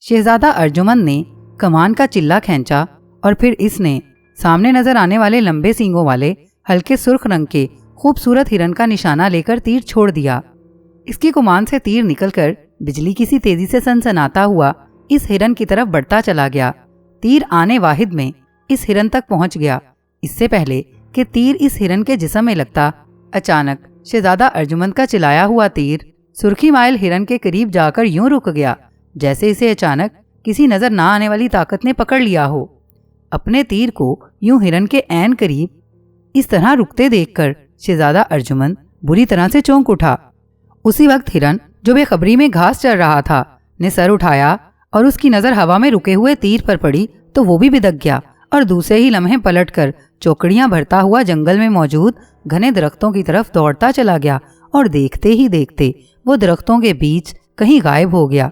شہزادہ ارجمند نے کمان کا چلا کھینچا اور پھر اس نے سامنے نظر آنے والے لمبے سینگوں والے ہلکے سرخ رنگ کے خوبصورت ہرن کا نشانہ لے کر تیر چھوڑ دیا۔ اس کی کمان سے تیر نکل کر بجلی کی سی تیزی سے سنسناتا ہوا اس ہرن کی طرف بڑھتا چلا گیا۔ تیر آنے واحد میں اس ہرن تک پہنچ گیا۔ اس سے پہلے کہ تیر اس ہرن کے جسم میں لگتا، اچانک شہزادہ ارجمند کا چلایا ہوا تیر سرخی مائل ہرن کے قریب جا کر یوں رک گیا جیسے اسے اچانک کسی نظر نہ آنے والی طاقت نے پکڑ لیا ہو۔ اپنے تیر کو یوں ہرن کے عین قریب اس طرح رکتے دیکھ کر شہزادہ ارجمند بری طرح سے چونک اٹھا۔ اسی وقت ہرن جو بے خبری میں گھاس چر رہا تھا نے سر اٹھایا اور اس کی نظر ہوا میں رکے ہوئے تیر پر پڑی تو وہ بھی بدک گیا اور دوسرے ہی لمحے پلٹ کر چوکڑیاں بھرتا ہوا جنگل میں موجود گھنے درختوں کی طرف دوڑتا چلا گیا اور دیکھتے ہی دیکھتے وہ درختوں کے بیچ کہیں غائب ہو گیا۔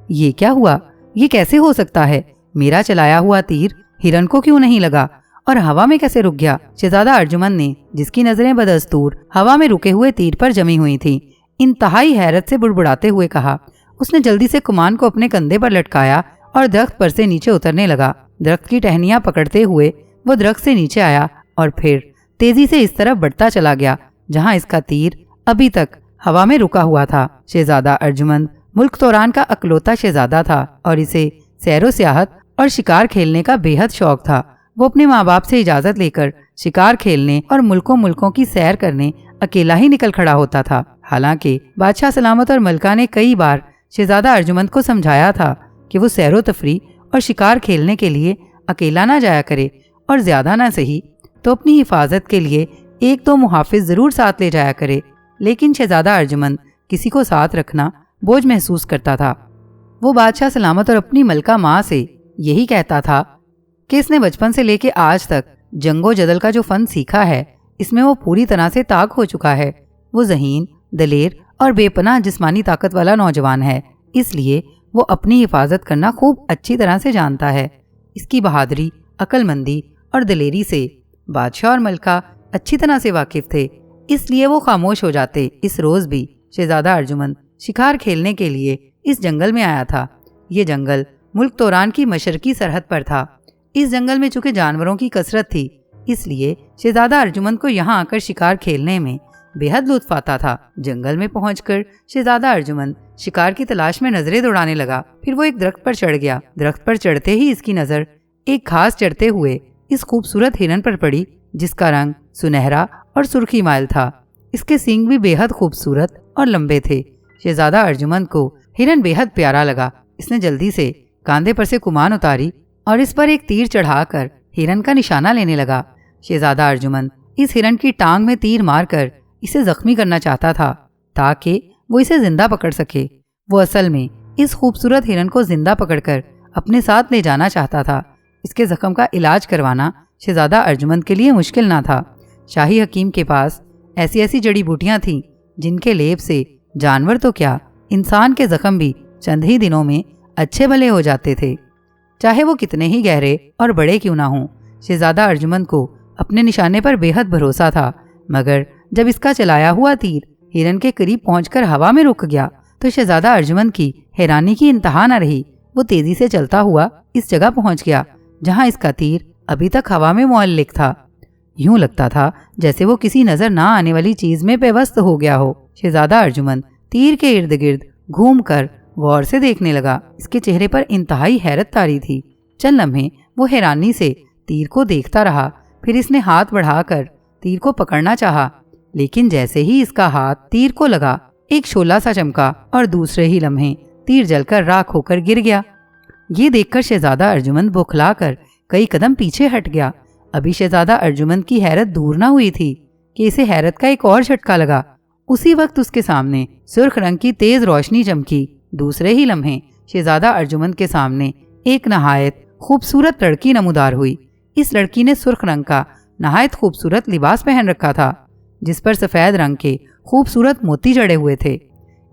یہ کیا ہوا؟ یہ کیسے ہو سکتا ہے؟ میرا چلایا ہوا تیر ہرن کو کیوں نہیں لگا اور ہوا میں کیسے رک گیا؟ شہزادہ ارجمند نے، جس کی نظریں بدستور ہوا میں رکے ہوئے تیر پر جمی ہوئی تھیں، انتہائی حیرت سے بڑبڑاتے ہوئے کہا۔ اس نے جلدی سے کمان کو اپنے کندھے پر لٹکایا اور درخت پر سے نیچے اترنے لگا۔ درخت کی ٹہنیاں پکڑتے ہوئے وہ درخت سے نیچے آیا اور پھر تیزی سے اس طرف بڑھتا چلا گیا جہاں اس کا تیر ابھی تک ہوا میں رکا ہوا تھا۔ شہزادہ ارجمند ملک توران کا اکلوتا شہزادہ تھا اور اسے سیر و سیاحت اور شکار کھیلنے کا بے حد شوق تھا۔ وہ اپنے ماں باپ سے اجازت لے کر شکار کھیلنے اور ملکوں کی سیر کرنے اکیلا ہی نکل کھڑا ہوتا تھا۔ حالانکہ بادشاہ سلامت اور ملکہ نے کئی بار شہزادہ ارجمند کو سمجھایا تھا کہ وہ سیر و تفریح اور شکار کھیلنے کے لیے اکیلا نہ جایا کرے اور زیادہ نہ صحیح تو اپنی حفاظت کے لیے ایک دو محافظ ضرور ساتھ لے جایا کرے، لیکن شہزادہ ارجمند کسی کو ساتھ رکھنا بوجھ محسوس کرتا تھا۔ وہ بادشاہ سلامت اور اپنی ملکہ ماں سے یہی کہتا تھا کہ اس نے بچپن سے لے کے آج تک جنگ و جدل کا جو فن سیکھا ہے اس میں وہ پوری طرح سے طاق ہو چکا ہے۔ وہ ذہین، دلیر اور بے پناہ جسمانی طاقت والا نوجوان ہے، اس لیے وہ اپنی حفاظت کرنا خوب اچھی طرح سے جانتا ہے۔ اس کی بہادری، عقل مندی اور دلیری سے بادشاہ اور ملکہ اچھی طرح سے واقف تھے، اس لیے وہ خاموش ہو جاتے۔ اس روز بھی شہزادہ ارجمند شکار کھیلنے کے لیے اس جنگل میں آیا تھا۔ یہ جنگل ملک توران کی مشرقی سرحد پر تھا۔ اس جنگل میں چونکہ جانوروں کی کثرت تھی، اس لیے شہزادہ ارجمند کو یہاں آ کر شکار کھیلنے میں بے حد لطف آتا تھا۔ جنگل میں پہنچ کر شہزادہ ارجمند شکار کی تلاش میں نظریں دوڑانے لگا۔ پھر وہ ایک درخت پر چڑھ گیا۔ درخت پر چڑھتے ہی اس کی نظر ایک گھاس چرتے ہوئے اس خوبصورت ہرن پر پڑی جس کا رنگ سنہرا اور سرخی مائل تھا۔ اس کے سینگ بھی بے حد خوبصورت اور لمبے تھے۔ شہزادہ ارجمند کو ہرن بے حد پیارا لگا۔ اس نے جلدی سے کاندھے پر سے کمان اتاری اور اس پر ایک تیر چڑھا کر ہرن کا نشانہ لینے لگا۔ شہزادہ ارجمند اس ہرن کی ٹانگ میں تیر مار کر اسے زخمی کرنا چاہتا تھا تاکہ وہ اسے زندہ پکڑ سکے۔ وہ اصل میں اس خوبصورت ہرن کو زندہ پکڑ کر اپنے ساتھ لے جانا چاہتا تھا۔ اس کے زخم کا علاج کروانا شہزادہ ارجمند کے لیے مشکل نہ تھا۔ شاہی حکیم کے پاس ایسی جڑی بوٹیاں تھیں جن کے لیپ سے جانور تو کیا، انسان کے زخم بھی چند ہی دنوں میں اچھے بھلے ہو جاتے تھے، چاہے وہ کتنے ہی گہرے اور بڑے کیوں نہ ہوں۔ شہزادہ ارجمند کو اپنے نشانے پر بے حد بھروسہ تھا، مگر جب اس کا چلایا ہوا تیر ہرن کے قریب پہنچ کر ہوا میں رک گیا تو شہزادہ ارجمند کی حیرانی کی انتہا نہ رہی۔ وہ تیزی سے چلتا ہوا اس جگہ پہنچ گیا جہاں اس کا تیر ابھی تک ہوا میں معلق تھا۔ یوں لگتا تھا جیسے وہ کسی نظر نہ آنے والی چیز میں پیوست ہو گیا ہو۔ شہزادہ ارجمند تیر کے ارد گرد گھوم کر غور سے دیکھنے لگا۔ اس کے چہرے پر انتہائی حیرت طاری تھی۔ چند لمحے وہ حیرانی سے تیر کو دیکھتا رہا، پھر اس نے ہاتھ بڑھا کر تیر کو پکڑنا چاہا، لیکن جیسے ہی اس کا ہاتھ تیر کو لگا ایک شعلہ سا چمکا اور دوسرے ہی لمحے تیر جل کر راکھ ہو کر گر گیا۔ یہ دیکھ کر شہزادہ ارجمند بوکھلا کر کئی قدم پیچھے ہٹ گیا۔ ابھی شہزادہ ارجمند کی حیرت دور نہ ہوئی تھی کہ اسے حیرت کا ایک اور جھٹکا لگا۔ اسی وقت اس کے سامنے سرخ رنگ کی تیز روشنی چمکی۔ دوسرے ہی لمحے شہزادہ ارجمند کے سامنے ایک نہایت خوبصورت لڑکی نمودار ہوئی۔ اس لڑکی نے سرخ رنگ کا نہایت خوبصورت لباس پہن رکھا تھا جس پر سفید رنگ کے خوبصورت موتی جڑے ہوئے تھے۔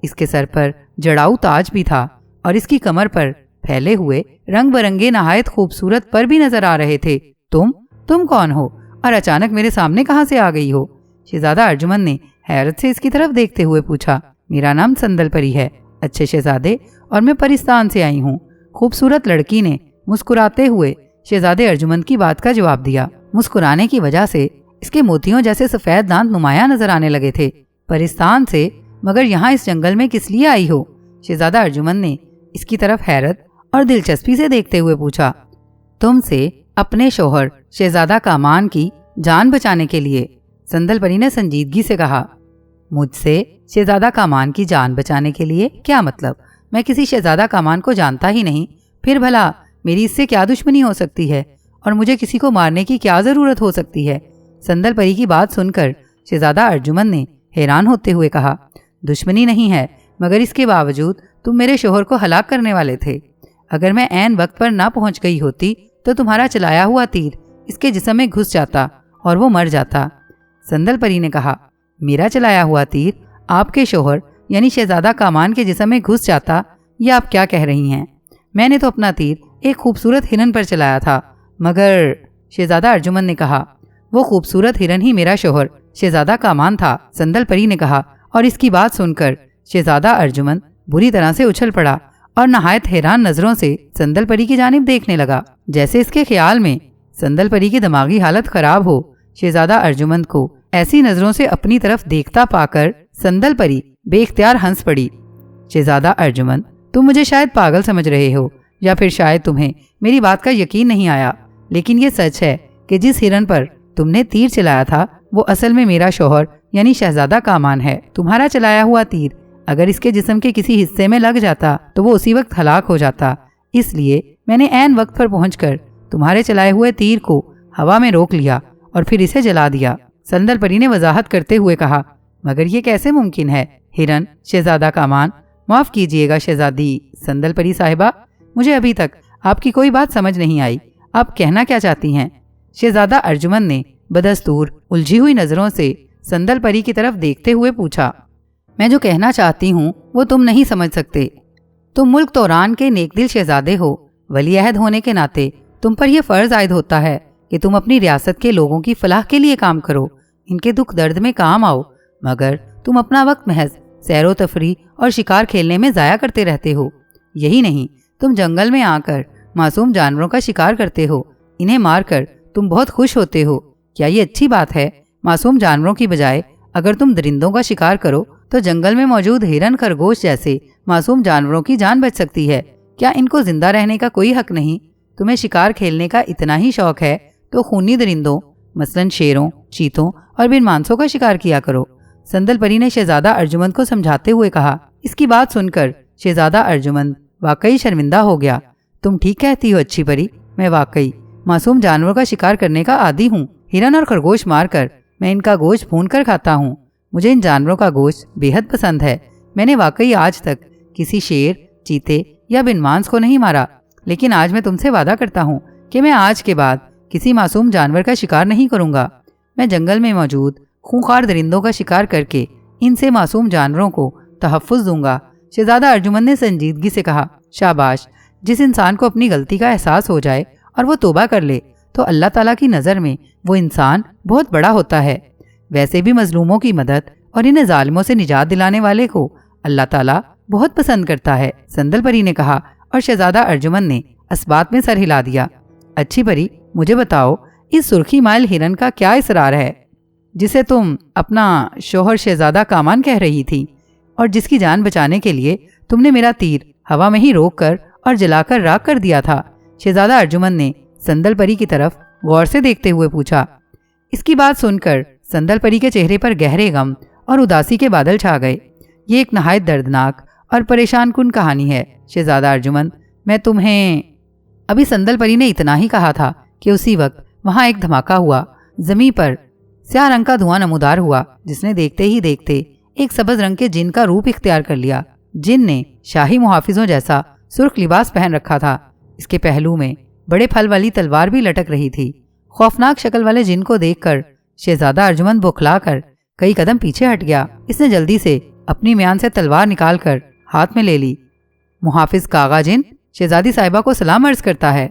اس کے سر پر جڑاؤ تاج بھی تھا اور اس کی کمر پر پھیلے ہوئے رنگ برنگے نہایت خوبصورت پر بھی نظر آ رہے تھے۔ تم کون ہو اور اچانک میرے سامنے کہاں سے آ گئی ہو؟ شہزادہ ارجمند نے حیرت سے اس کی طرف دیکھتے ہوئے پوچھا۔ میرا نام سندل پری ہے، اچھے شہزادے، اور میں پرستان سے آئی ہوں۔ خوبصورت لڑکی نے مسکراتے ہوئے شہزادے ارجمند کی بات کا جواب دیا۔ مسکرانے کی وجہ سے اس کے موتیوں جیسے سفید دانت نمایاں نظر آنے لگے تھے۔ پرستان سے، مگر یہاں اس جنگل میں کس لیے آئی ہو؟ شہزادہ ارجمند نے اس کی طرف حیرت اور دلچسپی سے دیکھتے ہوئے پوچھا۔ تم سے اپنے شوہر شہزادہ کامان کی جان بچانے کے لیے، سندل پری نے سنجیدگی سے کہا۔ مجھ سے شہزادہ کامان کی جان بچانے کے لیے؟ کیا مطلب؟ میں کسی شہزادہ کامان کو جانتا ہی نہیں، پھر بھلا میری اس سے کیا دشمنی ہو سکتی ہے اور مجھے کسی کو مارنے کی کیا ضرورت ہو سکتی ہے؟ سندل پری کی بات سن کر شہزادہ ارجمند نے حیران ہوتے ہوئے کہا، دشمنی نہیں ہے، مگر اس کے باوجود تم میرے شوہر کو ہلاک کرنے والے تھے۔ اگر میں عین وقت پر نہ پہنچ گئی ہوتی تو تمہارا چلایا ہوا تیر اس کے جسم میں گھس جاتا اور وہ مر جاتا۔ سندل پری نے کہا، میرا چلایا ہوا تیر آپ کے شوہر یعنی شہزادہ کامان کے جسم میں گھس جاتا؟ یہ آپ کیا کہہ رہی ہیں؟ میں نے تو اپنا تیر ایک خوبصورت ہرن پر چلایا تھا۔ مگر شہزادہ ارجمند نے کہا، وہ خوبصورت ہرن ہی میرا شوہر شہزادہ کامان تھا، سندل پری نے کہا، اور اس کی بات سن کر شہزادہ ارجمند بری طرح سے اچھل پڑا اور نہایت حیران نظروں سے سندل پری کی جانب دیکھنے لگا، جیسے اس کے خیال میں سندل پری کی دماغی حالت خراب ہو۔ شہزادہ ارجمند کو ایسی نظروں سے اپنی طرف دیکھتا پا کر سندل پری بے اختیار ہنس پڑی۔ شہزادہ ارجمند، تم مجھے شاید پاگل سمجھ رہے ہو، یا پھر شاید تمہیں میری بات کا یقین نہیں آیا، لیکن یہ سچ ہے کہ جس ہرن پر تم نے تیر چلایا تھا وہ اصل میں میرا شوہر یعنی شہزادہ کامان ہے۔ تمہارا چلایا ہوا تیر اگر اس کے جسم کے کسی حصے میں لگ جاتا تو وہ اسی وقت ہلاک ہو جاتا، اس لیے میں نے عین وقت پر پہنچ کر تمہارے چلائے ہوئے تیر کو ہوا میں روک لیا اور پھر اسے جلا دیا۔ سندل پری نے وضاحت کرتے ہوئے کہا، مگر یہ کیسے ممکن ہے؟ ہرن، شہزادہ کامان، معاف کیجیے گا شہزادی سندل پری صاحبہ، مجھے ابھی تک آپ کی کوئی بات سمجھ نہیں آئی، آپ کہنا کیا چاہتی ہیں؟ شہزادہ ارجمند نے بدستور الجھی ہوئی نظروں سے سندل پری کی طرف دیکھتے ہوئے پوچھا، میں جو کہنا چاہتی ہوں وہ تم نہیں سمجھ سکتے۔ تم ملک توران کے نیک دل شہزادے ہو، ولی عہد ہونے کے ناطے تم پر یہ فرض عائد ہوتا ہے کہ تم اپنی ریاست کے لوگوں کی فلاح کے لیے کام کرو، ان کے دکھ درد میں کام آؤ، مگر تم اپنا وقت محض سیر و تفریح اور شکار کھیلنے میں ضائع کرتے رہتے ہو۔ یہی نہیں، تم جنگل میں آ کر معصوم جانوروں کا شکار کرتے ہو، انہیں مار کر تم بہت خوش ہوتے ہو۔ کیا یہ اچھی بات ہے؟ معصوم جانوروں کی بجائے اگر تم درندوں کا شکار کرو تو جنگل میں موجود ہرن، خرگوش جیسے معصوم جانوروں کی جان بچ سکتی ہے۔ کیا ان کو زندہ رہنے کا کوئی حق نہیں؟ تمہیں شکار کھیلنے کا اتنا ہی شوق ہے تو خونی درندوں مثلاً شیروں، چیتوں اور بن مانسوں کا شکار کیا کرو۔ سندل پری نے شہزادہ ارجمند کو سمجھاتے ہوئے کہا۔ اس کی بات سن کر شہزادہ ارجمند واقعی شرمندہ ہو گیا۔ تم ٹھیک کہتی ہو اچھی پری، میں واقعی معصوم جانوروں کا شکار کرنے کا عادی ہوں۔ ہرن اور خرگوش مار کر میں ان کا گوشت بھون کر کھاتا ہوں۔ مجھے ان جانوروں کا گوشت بے حد پسند ہے۔ میں نے واقعی آج تک کسی شیر، چیتے یا بن مانس کو نہیں مارا، لیکن آج میں تم سے وعدہ کرتا ہوں کہ میں آج کے بعد کسی معصوم جانور کا شکار نہیں کروں گا۔ میں جنگل میں موجود خونخوار درندوں کا شکار کر کے ان سے معصوم جانوروں کو تحفظ دوں گا۔ شہزادہ ارجمند نے سنجیدگی سے کہا، شاباش، جس انسان کو اپنی غلطی کا احساس ہو جائے اور وہ توبہ کر لے تو اللہ تعالیٰ کی نظر میں وہ انسان بہت بڑا ہوتا ہے۔ ویسے بھی مظلوموں کی مدد اور انہیں ظالموں سے نجات دلانے والے کو اللہ تعالیٰ بہت پسند کرتا ہے، سندل پری نے کہا، اور شہزادہ ارجمند نے اس بات میں سر ہلا دیا۔ اچھی پری، مجھے بتاؤ، اس سرخی مائل ہرن کا کیا اسرار ہے جسے تم اپنا شوہر شہزادہ کامان کہہ رہی تھی، اور جس کی جان بچانے کے لیے تم نے میرا تیر ہوا میں ہی روک کر اور جلا کر راکھ کر دیا تھا؟ شہزادہ ارجمند نے سندل پری کی طرف غور سے دیکھتے ہوئے پوچھا۔ اس کی بات سن کر سندل پری کے چہرے پر گہرے غم اور اداسی کے بادل چھا گئے۔ یہ ایک نہایت دردناک اور پریشان کن کہانی ہے شہزادہ ارجمند، میں تمہیں… ابھی سندل پری نے اتنا ہی کہا تھا کہ اسی وقت وہاں ایک دھماکہ ہوا۔ زمین پر سیاہ رنگ کا دھواں نمودار ہوا، جس نے دیکھتے ہی دیکھتے ایک سبز رنگ کے جن کا روپ اختیار کر لیا۔ جن نے شاہی محافظوں جیسا سرخ لباس پہن رکھا تھا، اس کے پہلو میں بڑے پھل والی تلوار بھی لٹک رہی تھی۔ خوفناک شکل والے جن کو دیکھ کر شہزادہ ارجمند بوکھلا کر کئی قدم پیچھے ہٹ گیا۔ اس نے جلدی سے اپنی میان سے تلوار نکال کر ہاتھ میں لے لی۔ محافظ کاغا جن شہزادی صاحبہ کو سلام عرض کرتا ہے۔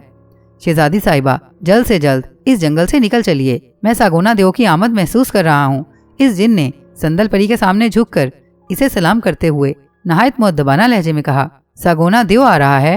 شہزادی صاحبہ، جلد سے جلد اس جنگل سے نکل چلیے، میں ساگونا دیو کی آمد محسوس کر رہا ہوں۔ اس جن نے سندل پری کے سامنے جھک کر اسے سلام کرتے ہوئے نہایت مؤدبانہ لہجے میں کہا، ساگونا دیو آ رہا ہے؟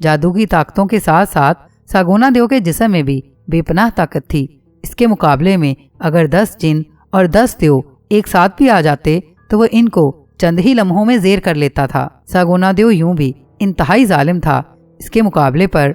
جادو کی طاقتوں کے ساتھ ساتھ ساگونا دیو کے جسم میں بھی بے پناہ طاقت تھی۔ اس کے مقابلے میں اگر 10 جن اور 10 دیو ایک ساتھ بھی آ جاتے تو وہ ان کو چند ہی لمحوں میں زیر کر لیتا تھا۔ ساگونا دیو یوں بھی انتہائی ظالم تھا۔ اس کے مقابلے پر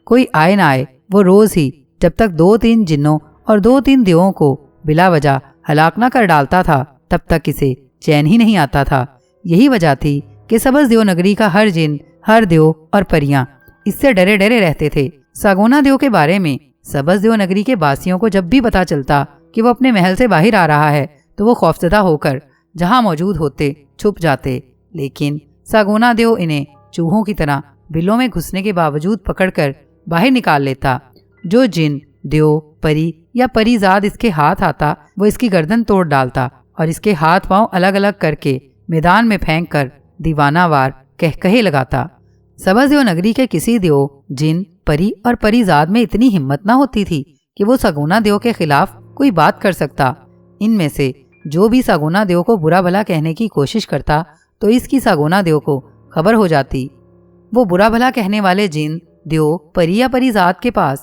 کوئی آئے نہ آئے، وہ روز ہی جب تک 2-3 جنوں اور 2-3 دیووں کو بلا وجہ ہلاک نہ کر ڈالتا تھا تب تک اسے چین ہی نہیں آتا تھا۔ یہی وجہ تھی کہ سبز دیو نگری کا ہر جن، ہر دیو اور پریاں اس سے ڈرے ڈرے رہتے تھے۔ ساگونا دیو کے بارے میں سبز دیو نگری کے باسیوں کو جب بھی پتا چلتا کہ وہ اپنے محل سے باہر آ رہا ہے تو وہ خوفزدہ ہو کر جہاں موجود ہوتے چھپ جاتے، لیکن ساگونا دیو انہیں چوہوں کی طرح بلوں میں گھسنے کے باوجود پکڑ کر باہر نکال لیتا۔ جو جن، دیو، پری یا پری زاد اس کے ہاتھ آتا وہ اس کی گردن توڑ ڈالتا اور اس کے ہاتھ پاؤں الگ الگ کر کے میدان میں پھینک کر دیوانہ وار کہے لگاتا۔ سبز دیو نگری کے کسی دیو، جن، پری اور پری زاد میں اتنی ہمت نہ ہوتی تھی کہ وہ ساگونا دیو کے خلاف کوئی بات کر سکتا۔ ان میں سے جو بھی ساگونا دیو کو برا بھلا کہنے کی کوشش کرتا تو اس کی ساگونا دیو کو خبر ہو جاتی۔ وہ برا بھلا کہنے والے جن، دیو، پری یا پری زاد کے پاس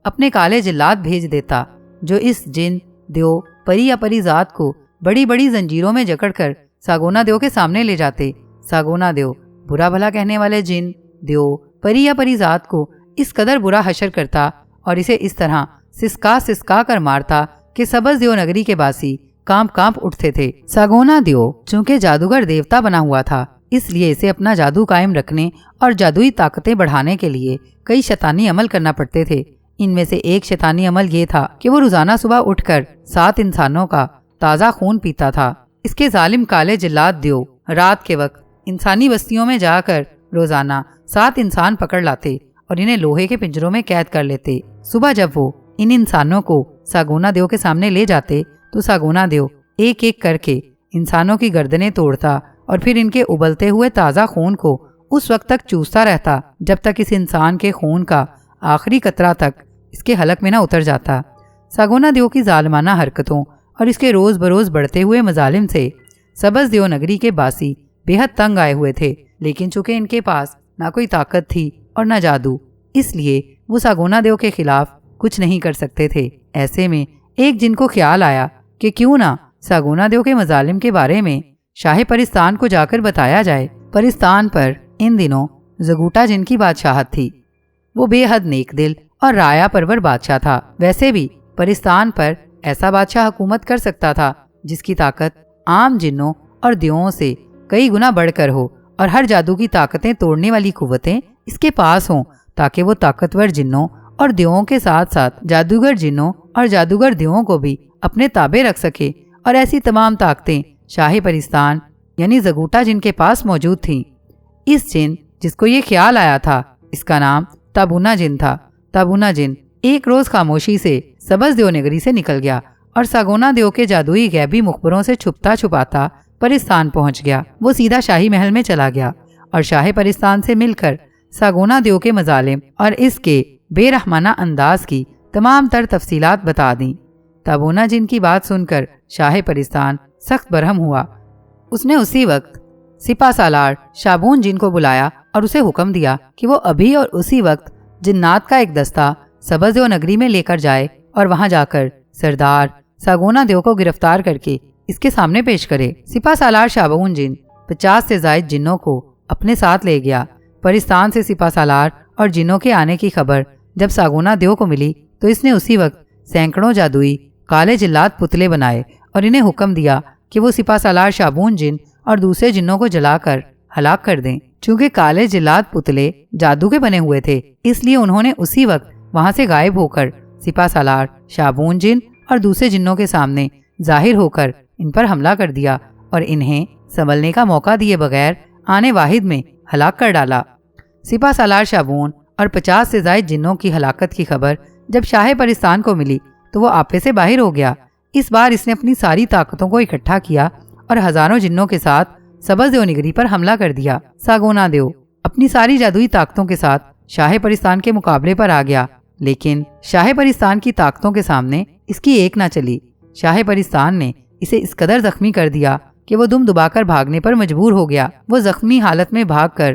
اپنے کالے جلات بھیج دیتا جو اس جن، دیو، پری یا پری زاد کو بڑی بڑی زنجیروں میں جکڑ کر ساگونا دیو کے سامنے لے جاتے۔ ساگونا دیو برا بھلا کہنے والے جن، دیو، پری یا پری زاد کو اس قدر برا حشر کرتا اور اسے اس طرح سسکا کر مارتا کہ سبز دیو نگری کے باسی کانپ اٹھتے تھے۔ ساگونا دیو چونکہ جادوگر دیوتا بنا ہوا تھا، اس لیے اسے اپنا جادو قائم رکھنے اور جادوئی طاقتیں بڑھانے کے لیے کئی شیطانی عمل کرنا پڑتے تھے۔ ان میں سے ایک شیطانی عمل یہ تھا کہ وہ روزانہ صبح اٹھ کر 7 انسانوں کا تازہ خون پیتا تھا۔ اس کے ظالم کالے جلاد دیو رات کے وقت انسانی بستیوں میں جا کر روزانہ 7 انسان پکڑ لاتے اور انہیں لوہے کے پنجروں میں قید کر لیتے۔ صبح جب وہ ان انسانوں کو ساگونا دیو کے سامنے لے جاتے تو ساگونا دیو ایک ایک کر کے انسانوں کی گردنیں توڑتا اور پھر ان کے ابلتے ہوئے تازہ خون کو اس وقت تک چوستا رہتا جب تک اس انسان کے خون کا آخری قطرہ تک اس کے حلق میں نہ اتر جاتا۔ ساگونا دیو کی ظالمانہ حرکتوں اور اس کے روز بروز بڑھتے ہوئے مظالم سے سبز دیو نگری کے باسی بے حد تنگ آئے ہوئے تھے، لیکن چونکہ ان کے پاس نہ کوئی طاقت تھی اور نہ جادو، اس لیے وہ ساگونا دیو کے خلاف کچھ نہیں کر سکتے تھے۔ ایسے میں ایک جن کو خیال آیا کہ کیوں نہ ساگونا دیو کے مظالم کے بارے میں شاہ پرستان کو جا کر بتایا جائے۔ پرستان پر ان دنوں زگوٹا جن کی بادشاہت تھی۔ وہ بے حد نیک دل اور رایا پرور بادشاہ تھا۔ ویسے بھی پرستان پر ایسا بادشاہ حکومت کر سکتا تھا جس کی طاقت عام جنوں اور دیووں سے کئی گنا بڑھ کر ہو اور ہر جادو کی طاقتیں توڑنے والی قوتیں اس کے پاس ہوں، تاکہ وہ طاقتور جنوں اور دیووں کے ساتھ ساتھ جادوگر جنوں اور جادوگر دیووں کو بھی اپنے تابع رکھ سکے۔ اور ایسی تمام طاقتیں شاہ پرستان یعنی زگوٹا جن کے پاس موجود تھیں۔ اس جن جس کو یہ خیال آیا تھا اس کا نام تابونا جن تھا۔ تابونا جن ایک روز خاموشی سے سبز دیو نگری سے نکل گیا اور ساگونا دیو کے جادوئی غیبی مخبروں سے چھپتا چھپاتا پرستان پہنچ گیا۔ وہ سیدھا شاہی محل میں چلا گیا اور شاہ پرستان سے مل کر ساگونا دیو کے مظالم اور اس کے بے رحمانہ انداز کی تمام تر تفصیلات بتا دیں۔ تابونا جن کی بات سن کر شاہ پرستان سخت برہم ہوا۔ اس نے اسی وقت سپہ سالار شابون جن کو بلایا اور اسے حکم دیا کہ وہ ابھی اور اسی وقت جنات کا ایک دستہ سبز دیو نگری میں لے کر جائے اور وہاں جا کر سردار ساگونا دیو کو گرفتار کر کے اس کے سامنے پیش کرے۔ سپہ سالار شابون جن 50 سے زائد جنوں کو اپنے ساتھ لے گیا۔ پرستان سے سپہ سالار اور جنوں کے آنے کی خبر جب ساگونا دیو کو ملی تو اس نے اسی وقت سینکڑوں جادوئی کالے جلات پتلے بنائے اور انہیں حکم دیا کہ وہ سپہ سالار شابون جن اور دوسرے جنوں کو جلا کر ہلاک کر دیں۔ چونکہ کالے جلات پتلے جادو کے بنے ہوئے تھے اس لیے انہوں نے اسی وقت وہاں سے غائب ہو کر سپہ سالار شابون جن اور دوسرے جنوں کے سامنے ظاہر ہو کر ان پر حملہ کر دیا اور انہیں سنبھلنے کا موقع دیے بغیر آنے واحد میں ہلاک کر ڈالا۔ سپہ سالار شابون اور 50 سے زائد جنوں کی ہلاکت کی خبر جب شاہ پرستان کو ملی تو وہ آپے سے باہر ہو گیا۔ اس بار اس نے اپنی ساری طاقتوں کو اکٹھا کیا اور ہزاروں جنوں کے ساتھ سبز دیو نگری پر حملہ کر دیا۔ ساگونا دیو اپنی ساری جادوئی طاقتوں کے ساتھ شاہ پرستان کے مقابلے پر آ گیا، لیکن شاہ پرستان کی طاقتوں کے سامنے اس کی ایک نہ چلی۔ شاہ پرستان نے اسے اس قدر زخمی کر دیا کہ وہ دم دبا کر بھاگنے پر مجبور ہو گیا۔ وہ زخمی حالت میں بھاگ کر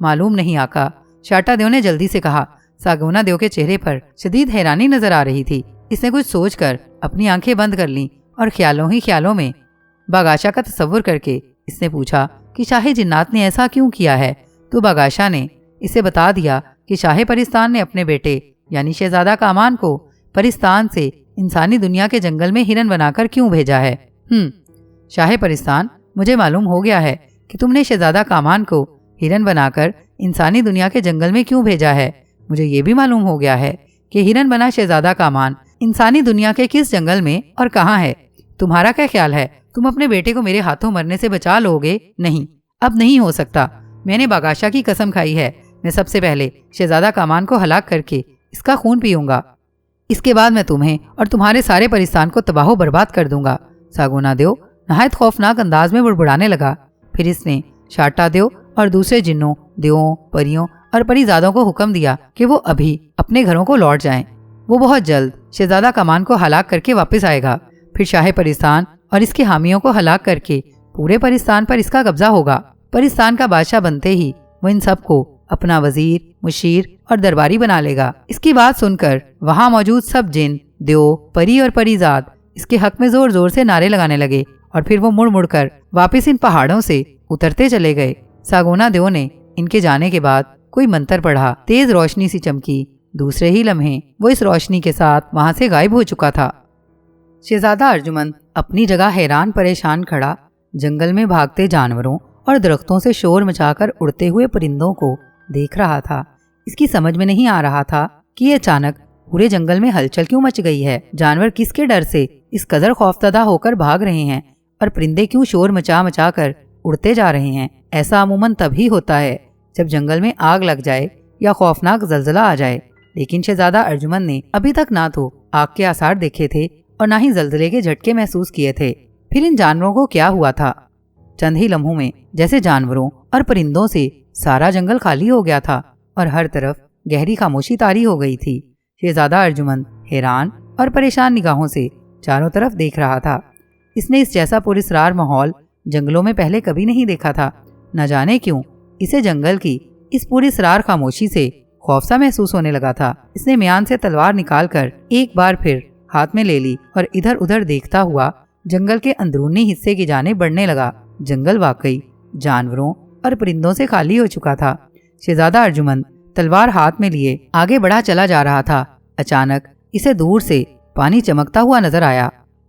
معلوم نہیں آقا، شاٹا دیو نے جلدی سے کہا۔ ساگونا دیو کے چہرے پر شدید حیرانی نظر آ رہی تھی۔ اس نے کچھ سوچ کر اپنی آنکھیں بند کر لیں اور خیالوں ہی خیالوں میں باگاشا کا تصور کر کے اس نے پوچھا کہ شاہ جنات نے ایسا کیوں کیا ہے؟ تو باگاشا نے اسے بتا دیا کہ شاہ پرستان نے اپنے بیٹے یعنی شہزادہ کامان کو پرستان سے انسانی دنیا کے جنگل میں ہرن بنا کر کیوں بھیجا ہے۔ شاہ پرستان، مجھے معلوم ہو گیا ہے کہ تم نے شہزادہ کامان کو ہرن بنا کر انسانی دنیا کے جنگل میں کیوں بھیجا ہے۔ مجھے یہ بھی معلوم ہو گیا ہے کہ ہرن بنا شہزادہ کامان انسانی دنیا کے کس جنگل میں اور کہاں ہے۔ تمہارا کیا خیال ہے، تم اپنے بیٹے کو میرے ہاتھوں مرنے سے بچا لو گے؟ نہیں، اب نہیں ہو سکتا۔ میں نے باگاشا کی قسم کھائی ہے، میں سب سے پہلے شہزادہ کامان کو ہلاک کر کے اس کا خون پیوں گا، اس کے بعد میں تمہیں اور تمہارے سارے پرستان کو تباہ و برباد کر دوں گا۔ ساگونا دیو نہایت خوفناک انداز میں بڑبڑانے لگا۔ پھر اس نے شاٹا دیو اور دوسرے جنوں، دیووں، پریوں اور پریزادوں کو حکم دیا کہ وہ ابھی اپنے گھروں کو لوٹ جائیں۔ وہ بہت جلد شہزادہ کامان کو ہلاک کر کے واپس آئے گا، پھر شاہ پرستان اور اس کے حامیوں کو ہلاک کر کے پورے پرستان پر اس کا قبضہ ہوگا۔ پرستان کا بادشاہ بنتے ہی وہ ان سب کو اپنا وزیر، مشیر اور درباری بنا لے گا۔ اس کی بات سن کر وہاں موجود سب جن، دیو، پری اور پریزاد اس کے حق میں زور زور سے نعرے لگانے لگے اور پھر وہ مڑ مڑ کر واپس ان پہاڑوں سے اترتے چلے گئے۔ ساگونا دیو نے ان کے جانے کے بعد کوئی منتر پڑھا، تیز روشنی سی چمکی، دوسرے ہی لمحے وہ اس روشنی کے ساتھ وہاں سے غائب ہو چکا تھا۔ شہزادہ ارجمند اپنی جگہ حیران پریشان کھڑا جنگل میں بھاگتے جانوروں اور درختوں سے شور مچا کر اڑتے ہوئے پرندوں کو دیکھ رہا تھا۔ اس کی سمجھ میں نہیں آ رہا تھا کہ یہ اچانک پورے جنگل میں ہلچل کیوں مچ گئی ہے، جانور کس کے ڈر سے اس قدر خوفزدہ ہو کر بھاگ رہے ہیں اور پرندے کیوں شور مچا مچا کر اڑتے جا رہے ہیں۔ ایسا عموماً تبھی ہوتا ہے جب جنگل میں آگ لگ جائے یا خوفناک زلزلہ آ جائے، لیکن شہزادہ ارجمند نے ابھی تک نہ تو آگ کے آثار دیکھے تھے اور نہ ہی زلزلے کے جھٹکے محسوس کیے تھے۔ پھر ان جانوروں کو کیا ہوا تھا؟ چند ہی لمحوں میں جیسے جانوروں اور پرندوں سے سارا جنگل خالی ہو گیا تھا اور ہر طرف گہری خاموشی طاری ہو گئی تھی۔ شہزادہ ارجمند حیران اور پریشان نگاہوں سے چاروں طرف دیکھ رہا تھا۔ اس نے اس جیسا پراسرار ماحول جنگلوں میں پہلے کبھی نہیں دیکھا تھا۔ نہ جانے کیوں اسے جنگل کی اس پراسرار خاموشی سے خوف سا محسوس ہونے لگا تھا۔ اس نے میان سے تلوار نکال کر ایک بار پھر ہاتھ میں لے لی اور ادھر ادھر دیکھتا ہوا جنگل کے اندرونی حصے کی جانب بڑھنے لگا۔ جنگل واقعی جانوروں اور پرندوں سے خالی ہو چکا تھا۔ شہزادہ ارجمند تلوار ہاتھ میں لیے آگے بڑھا چلا جا رہا تھا۔ اچانک اسے دور سے پانی چمکتا ہوا نظر آیا۔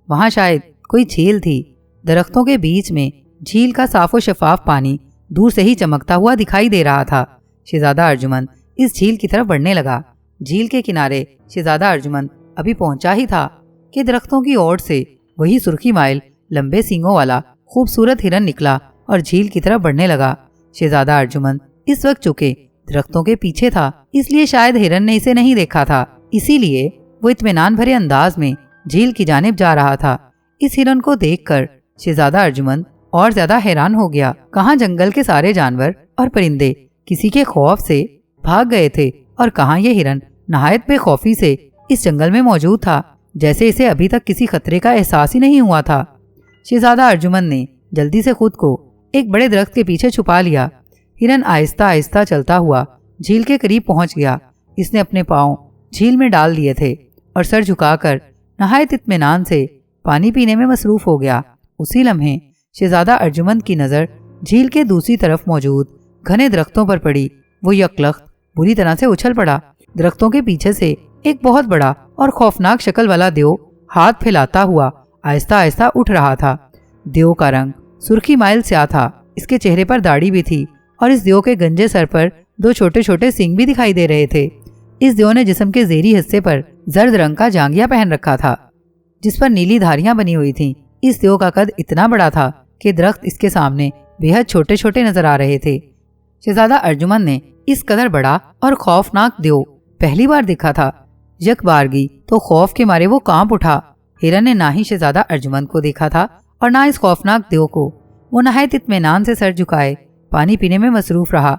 وہاں شاید کوئی جھیل تھی۔ درختوں کے بیچ میں جھیل کا صاف و شفاف پانی دور سے ہی چمکتا ہوا دکھائی دے رہا تھا۔ شہزادہ ارجمند اس جھیل کی طرف بڑھنے لگا۔ جھیل کے کنارے شہزادہ ارجمند ابھی پہنچا ہی تھا کہ درختوں کی اوٹ سے وہی سرخی مائل لمبے سینگوں والا خوبصورت ہرن نکلا اور جھیل کی طرف بڑھنے لگا۔ شہزادہ ارجمند اس وقت چونکہ درختوں کے پیچھے تھا، اس لیے شاید ہرن نے اسے نہیں دیکھا تھا، اسی لیے وہ اطمینان بھرے انداز میں جھیل کی جانب جا رہا تھا۔ اس ہرن کو دیکھ کر شہزادہ ارجمند اور زیادہ حیران ہو گیا۔ کہاں جنگل کے سارے جانور اور پرندے کسی کے خوف سے بھاگ گئے تھے اور کہاں یہ ہرن نہایت بے خوفی سے اس جنگل میں موجود تھا، جیسے اسے ابھی تک کسی خطرے کا احساس ہی نہیں ہوا تھا۔ شہزادہ ارجمند نے جلدی سے خود کو ایک بڑے درخت کے پیچھے چھپا لیا۔ ہرن آہستہ آہستہ چلتا ہوا جھیل کے قریب پہنچ گیا۔ اس نے اپنے پاؤں جھیل میں ڈال دیے تھے اور سر جھکا کر نہایت اطمینان سے پانی پینے میں مصروف ہو گیا۔ اسی لمحے شہزادہ ارجمند کی نظر جھیل کے دوسری طرف موجود گھنے درختوں پر پڑی۔ وہ یکلخت بری طرح سے اچھل پڑا۔ درختوں کے پیچھے سے ایک بہت بڑا اور خوفناک شکل والا دیو ہاتھ پھیلاتا ہوا آہستہ آہستہ اٹھ رہا تھا۔ دیو کا رنگ سرخی مائل سیاہ تھا، اس کے چہرے پر داڑھی بھی تھی اور اس دیو کے گنجے سر پر دو چھوٹے چھوٹے سینگ بھی دکھائی دے رہے تھے۔ اس دیو نے جسم کے زیریں حصے پر زرد رنگ کا جانگیا پہن رکھا تھا جس پر نیلی دھاریاں بنی ہوئی تھیں۔ اس دیو کا قد اتنا بڑا تھا کہ درخت اس کے سامنے بے حد چھوٹے چھوٹے نظر آ رہے تھے۔ شہزادہ ارجمند نے اس قدر بڑا اور خوفناک دیو پہلی بار دیکھا تھا۔ یک بارگی تو خوف کے مارے وہ کانپ اٹھا۔ ہرن نے نہ ہی شہزادہ ارجمند کو دیکھا تھا اور نہ اس خوفناک دیو کو۔ وہ نہایت اطمینان سے سر جھکائے پانی پینے میں مصروف رہا۔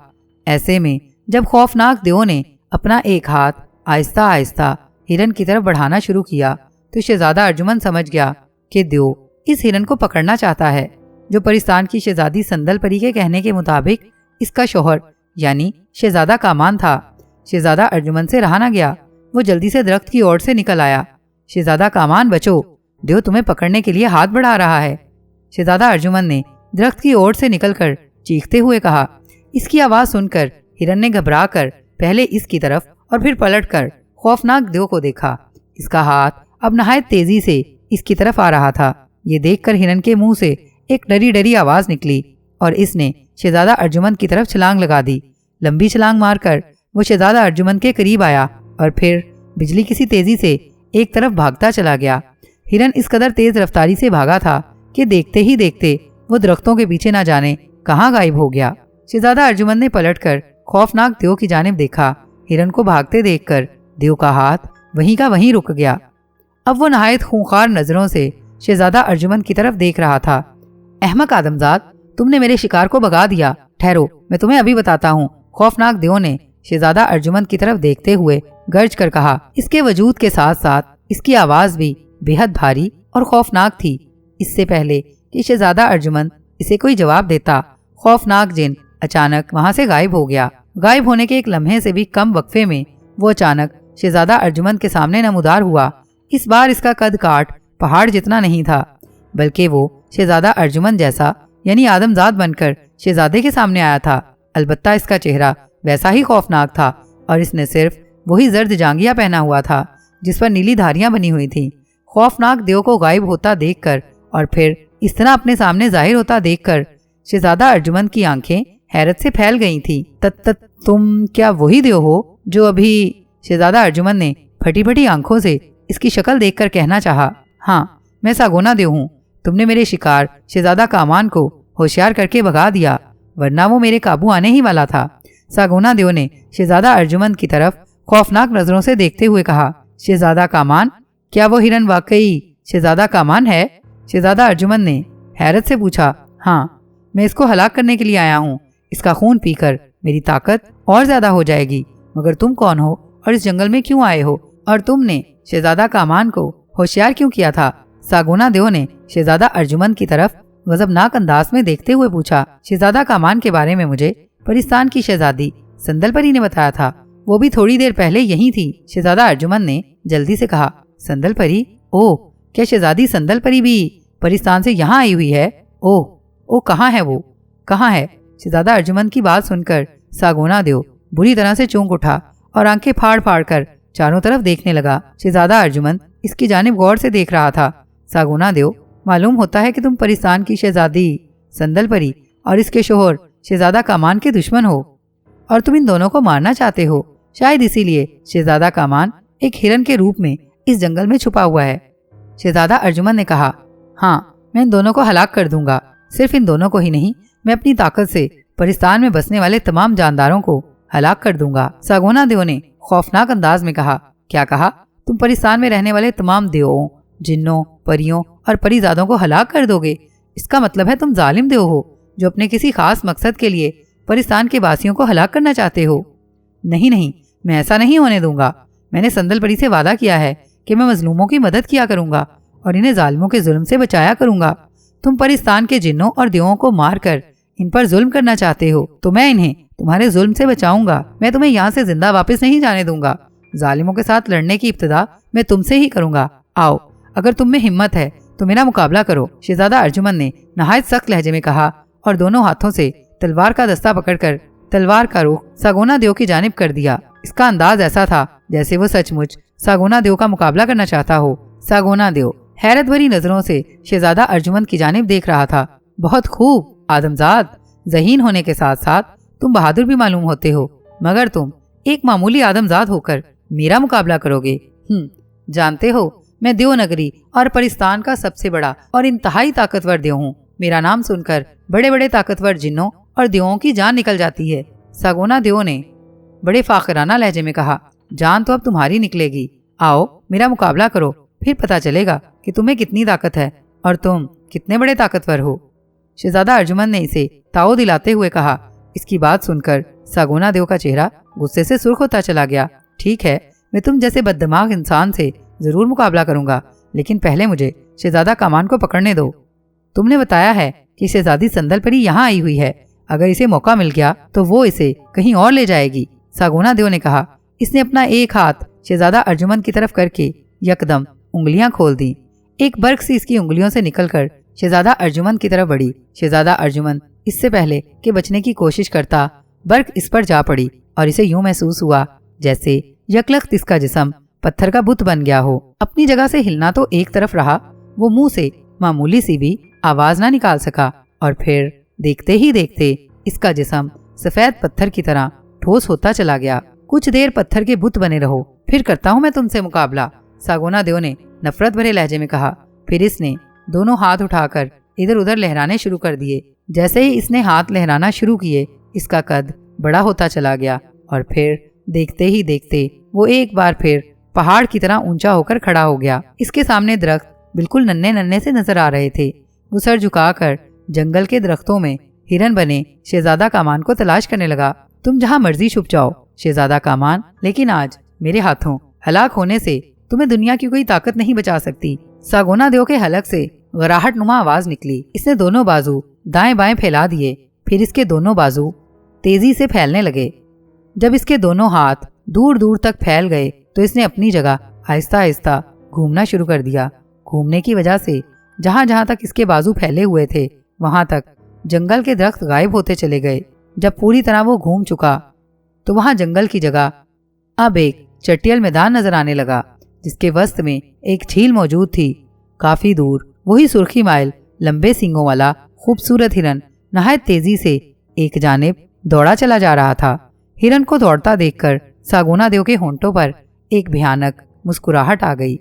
ایسے میں جب خوفناک دیو نے اپنا ایک ہاتھ آہستہ آہستہ ہرن کی طرف بڑھانا شروع کیا تو شہزادہ ارجمند سمجھ گیا کہ دیو اس ہرن کو پکڑنا چاہتا ہے۔ جو پرستان کی شہزادی سندل پری کے کہنے کے مطابق اس کا شوہر یعنی شہزادہ کامان تھا۔ شہزادہ ارجمن سے رہا نہ گیا، وہ جلدی سے درخت کی اوٹ سے نکل آیا۔ شہزادہ کامان بچو، دیو تمہیں پکڑنے کے لیے ہاتھ بڑھا رہا ہے۔ شہزادہ ارجمن نے درخت کی اوٹ سے نکل کر چیختے ہوئے کہا۔ اس کی آواز سن کر ہرن نے گھبرا کر پہلے اس کی طرف اور پھر پلٹ کر خوفناک دیو کو دیکھا۔ اس کا ہاتھ اب نہایت تیزی سے اس کی طرف آ رہا تھا۔ یہ دیکھ کر ہرن کے منہ سے ایک ڈری ڈری آواز نکلی اور اس نے شہزادہ ارجمن کی طرف چھلانگ لگا دی۔ لمبی چھلانگ مار کر وہ شہزادہ ارجمن کے قریب آیا اور پھر بجلی کسی تیزی سے ایک طرف بھاگتا چلا گیا۔ ہرن اس قدر تیز رفتاری سے بھاگا تھا کہ دیکھتے ہی دیکھتے وہ درختوں کے پیچھے نہ جانے کہاں غائب ہو گیا۔ شہزادہ ارجمن نے پلٹ کر خوفناک دیو کی جانب دیکھا۔ ہرن کو بھاگتے دیکھ کر دیو کا ہاتھ وہیں کا وہیں رک گیا۔ اب وہ نہایت خونخوار نظروں سے شہزادہ ارجمن کی طرف دیکھ رہا تھا۔ احمق آدمزاد، تم نے میرے شکار کو بھگا دیا۔ ٹھہرو، میں تمہیں ابھی بتاتا ہوں۔ خوفناک دیو نے شہزادہ ارجمن کی طرف دیکھتے ہوئے گرج کر کہا۔ اس کے وجود کے ساتھ ساتھ اس کی آواز بھی بے حد بھاری اور خوفناک تھی۔ اس سے پہلے کہ شہزادہ ارجمن اسے کوئی جواب دیتا، خوفناک جن اچانک وہاں سے غائب ہو گیا۔ غائب ہونے کے ایک لمحے سے بھی کم وقفے میں وہ اچانک شہزادہ ارجمن کے سامنے نمودار ہوا۔ اس بار اس کا قد کاٹ پہاڑ جتنا نہیں تھا، بلکہ وہ شہزادہ ارجمن جیسا یعنی آدمزاد بن کر شہزادے کے سامنے آیا تھا۔ البتہ اس کا چہرہ ویسا ہی خوفناک تھا اور اس نے صرف وہی زرد جانگیا پہنا ہوا تھا جس پر نیلی دھاریاں بنی ہوئی تھیں۔ خوفناک دیو کو غائب ہوتا دیکھ کر اور پھر اس طرح اپنے سامنے ظاہر ہوتا دیکھ کر شہزادہ ارجمن کی آنکھیں حیرت سے پھیل گئی تھیں۔ تم کیا وہی دیو ہو جو ابھی؟ شہزادہ ارجمن نے پھٹی پھٹی آنکھوں سے اس کی شکل دیکھ کر کہنا چاہا۔ ہاں، میں ساگونا دیو ہوں۔ تم نے میرے شکار شہزادہ کامان کو ہوشیار کر کے بھگا دیا، ورنہ وہ میرے قابو آنے ہی والا تھا۔ ساگونا دیو نے شہزادہ ارجمن کی طرف خوفناک نظروں سے دیکھتے ہوئے کہا۔ شہزادہ کامان؟ کیا وہ ہرن واقعی شہزادہ کامان ہے؟ شہزادہ ارجمن نے حیرت سے پوچھا۔ ہاں، میں اس کو ہلاک کرنے کے لیے آیا ہوں۔ اس کا خون پی کر میری طاقت اور زیادہ ہو جائے گی۔ مگر تم کون ہو اور اس جنگل میں کیوں آئے ہو؟ اور تم نے شہزادہ کامان کو ہوشیار کیوں کیا تھا؟ ساگونا دیو نے شہزادہ ارجمن کی طرف غضبناک انداز میں دیکھتے ہوئے پوچھا۔ شہزادہ کامان کے بارے میں مجھے پرستان کی شہزادی سندل پری نے بتایا تھا، وہ بھی تھوڑی دیر پہلے یہی تھی۔ شہزادہ ارجمن نے جلدی سے کہا۔ سندل پری؟ اوہ، کیا شہزادی سندل پری بھی پرستان سے یہاں آئی ہوئی ہے؟ اوہ کہاں ہے وہ؟ کہاں ہے؟ شہزادہ ارجمن کی بات سن کر ساگونا دیو بری طرح سے چونک اٹھا اور آنکھیں پھاڑ پھاڑ کر چاروں طرف دیکھنے لگا۔ شہزادہ ارجمن اس کی جانب غور سے دیکھ رہا تھا۔ ساگونا دیو، معلوم ہوتا ہے کہ تم پرستان کی شہزادی سندل پری اور اس کے شوہر شہزادہ کامان کے دشمن ہو اور تم ان دونوں کو مارنا چاہتے ہو۔ شاید اسی لیے شہزادہ کامان ایک ہرن کے روپ میں اس جنگل میں چھپا ہوا ہے۔ شہزادہ ارجمن نے کہا۔ ہاں، میں ان دونوں کو ہلاک کر دوں گا۔ صرف ان دونوں کو ہی نہیں، میں اپنی طاقت سے پرستان میں بسنے والے تمام جانداروں کو ہلاک کر دوں گا۔ ساگونا دیو نے خوفناک انداز میں کہا۔ کیا کہا؟ تم پرستان میں رہنے والے تمام دیووں، جنوں، پریوں اور پریزادوں کو ہلاک کر دو گے؟ اس کا مطلب ہے تم ظالم دیو ہو جو اپنے کسی خاص مقصد کے لیے پرستان کے باسیوں کو ہلاک کرنا چاہتے ہو۔ نہیں، میں ایسا نہیں ہونے دوں گا۔ میں نے سندل پری سے وعدہ کیا ہے کہ میں مظلوموں کی مدد کیا کروں گا اور انہیں ظالموں کے ظلم سے بچایا کروں گا۔ تم پرستان کے جنوں اور دیووں کو مار کر ان پر ظلم کرنا چاہتے ہو تو میں انہیں تمہارے ظلم سے بچاؤں گا۔ میں تمہیں یہاں سے زندہ واپس نہیں جانے دوں گا۔ ظالموں کے ساتھ لڑنے کی ابتدا میں تم سے ہی کروں گا۔ آؤ، اگر تم میں ہمت ہے تو میرا مقابلہ کرو۔ شہزادہ ارجمن نے نہایت سخت لہجے میں کہا اور دونوں ہاتھوں سے تلوار کا دستہ پکڑ کر تلوار کا رخ ساگونا دیو کی جانب کر دیا۔ اس کا انداز ایسا تھا جیسے وہ سچ مچ ساگونا دیو کا مقابلہ کرنا چاہتا ہو۔ ساگونا دیو حیرت بھری نظروں سے شہزادہ ارجمن کی جانب دیکھ رہا تھا۔ بہت خوب آدمزاد، ذہین ہونے کے ساتھ ساتھ تم بہادر بھی معلوم ہوتے ہو، مگر تم ایک معمولی آدمزاد ہو کر میرا مقابلہ کرو گے؟ جانتے ہو، میں دیو نگری اور پرستان کا سب سے بڑا اور انتہائی طاقتور دیو ہوں۔ میرا نام سن کر بڑے بڑے طاقتور جنوں اور دیووں کی جان نکل جاتی ہے۔ ساگونا دیو نے بڑے فاخرانہ لہجے میں کہا۔ جان تو اب تمہاری نکلے گی۔ آؤ، میرا مقابلہ کرو، پھر پتہ چلے گا کہ تمہیں کتنی طاقت ہے اور تم کتنے بڑے طاقتور ہو۔ شہزادہ ارجمن نے اسے تاؤ دلاتے ہوئے کہا۔ اس کی بات سن کر ساگونا دیو کا چہرہ غصے سے سرخ ہوتا چلا گیا۔ ٹھیک ہے، میں تم جیسے بددماغ انسان سے ضرور مقابلہ کروں گا، لیکن پہلے مجھے شہزادہ کامان کو پکڑنے دو۔ تم نے بتایا ہے کہ شہزادی سندل پری یہاں آئی ہوئی ہے۔ اگر اسے موقع مل گیا تو وہ اسے کہیں اور لے جائے گی۔ ساگونا دیو نے کہا۔ اس نے اپنا ایک ہاتھ شہزادہ ارجمن کی طرف کر کے یکدم انگلیاں کھول دیں۔ ایک برق سی اس کی انگلیوں سے نکل کر شہزادہ ارجمن کی طرف بڑھی۔ شہزادہ ارجمن اس سے پہلے کہ بچنے کی کوشش کرتا، برق اس پر جا پڑی اور اسے یوں محسوس ہوا جیسے یکلخت اس کا جسم پتھر کا بت بن گیا ہو۔ اپنی جگہ سے ہلنا تو ایک طرف رہا، وہ منہ سے معمولی سی بھی آواز نہ نکال سکا، اور پھر دیکھتے ہی دیکھتے اس کا جسم سفید پتھر کی طرح ٹھوس ہوتا چلا گیا۔ کچھ دیر پتھر کے بت بنے رہو، پھر کرتا ہوں میں تم سے مقابلہ، ساگونا دیو نے نفرت بھرے لہجے میں کہا۔ پھر اس نے دونوں ہاتھ اٹھا کر ادھر ادھر لہرانے شروع کر دیے۔ جیسے ہی اس نے ہاتھ لہرانا شروع کیے، اس کا قد بڑا ہوتا چلا گیا، اور پھر دیکھتے ہی دیکھتے وہ ایک بار پھر پہاڑ کی طرح اونچا ہو کر کھڑا ہو گیا۔ اس کے سامنے درخت بالکل ننھے ننھے سے نظر آ رہے تھے۔ وہ سر جھکا کر جنگل کے درختوں میں ہرن بنے شہزادہ کامان کو تلاش کرنے لگا۔ تم جہاں مرضی چھپ جاؤ شہزادہ کامان، لیکن آج میرے ہاتھوں ہلاک ہونے سے تمہیں دنیا کی کوئی طاقت نہیں بچا سکتی۔ ساگونا دیو کے حلق سے غراہٹ نما آواز نکلی۔ اس نے دونوں بازو دائیں بائیں پھیلا دیے، پھر اس کے دونوں بازو تیزی سے پھیلنے لگے۔ جب اس کے دونوں ہاتھ دور دور تک پھیل گئے تو اس نے اپنی جگہ آہستہ آہستہ گھومنا شروع کر دیا۔ گھومنے کی وجہ سے جہاں جہاں تک اس کے بازو پھیلے ہوئے تھے وہاں تک جنگل کے درخت غائب ہوتے چلے گئے۔ جب پوری طرح وہ گھوم چکا تو وہاں جنگل کی جگہ اب ایک چٹیل میدان نظر آنے لگا، جس کے وسط میں ایک جھیل موجود تھی۔ کافی دور وہی سرخی مائل لمبے سینگوں والا خوبصورت ہرن نہایت تیزی سے ایک جانب دوڑا چلا جا رہا تھا۔ ہرن کو دوڑتا دیکھ کر ساگونا دیو کے ہونٹوں پر ایک بھیانک مسکراہٹ آ گئی۔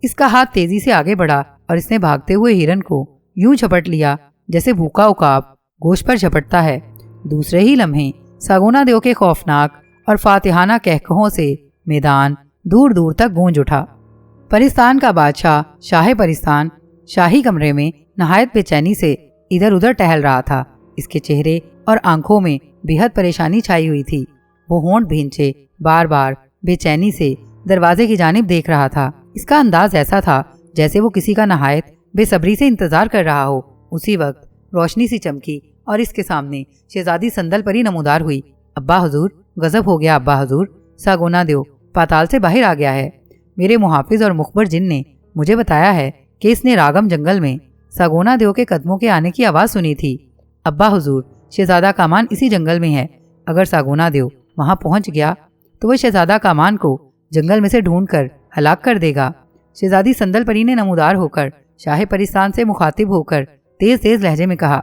اس کا ہاتھ تیزی سے آگے بڑھا اور اس نے بھاگتے ہوئے ہرن کو یوں جھپٹ لیا جیسے بھوکا عقاب گوشت پر جھپٹتا ہے۔ دوسرے ہی لمحے ساگونا دیو کے خوفناک اور فاتحانہ کہکہوں سے میدان دور دور تک گونج اٹھا۔ پرستان کا بادشاہ شاہ پرستان شاہی کمرے میں نہایت بے چینی سے ادھر ادھر ٹہل رہا تھا۔ اس کے چہرے اور آنکھوں میں بے حد پریشانی چھائی ہوئی تھی۔ وہ ہونٹ بھینچے بار بار بے چینی سے دروازے کی جانب دیکھ رہا تھا۔ اس کا انداز ایسا تھا جیسے وہ کسی کا نہایت بے صبری سے انتظار کر رہا ہو۔ اسی وقت روشنی سی چمکی اور اس کے سامنے شہزادی سندل پری نمودار ہوئی۔ ابا حضور، غضب ہو گیا ابا حضور، ساگونا دیو پاتال سے باہر آ گیا ہے۔ میرے محافظ اور مخبر جن نے مجھے بتایا ہے کہ اس نے راگم جنگل میں ساگونا دیو کے قدموں کے آنے کی آواز سنی تھی۔ ابا حضور، شہزادہ کامان اسی جنگل میں ہے۔ اگر ساگونا دیو وہاں پہنچ گیا تو وہ شہزادہ کامان کو جنگل میں سے ڈھونڈ کر ہلاک کر دے گا۔ شہزادی سندل پری نے نمودار ہو کر شاہ پرستان سے مخاطب ہو کر تیز تیز لہجے میں کہا،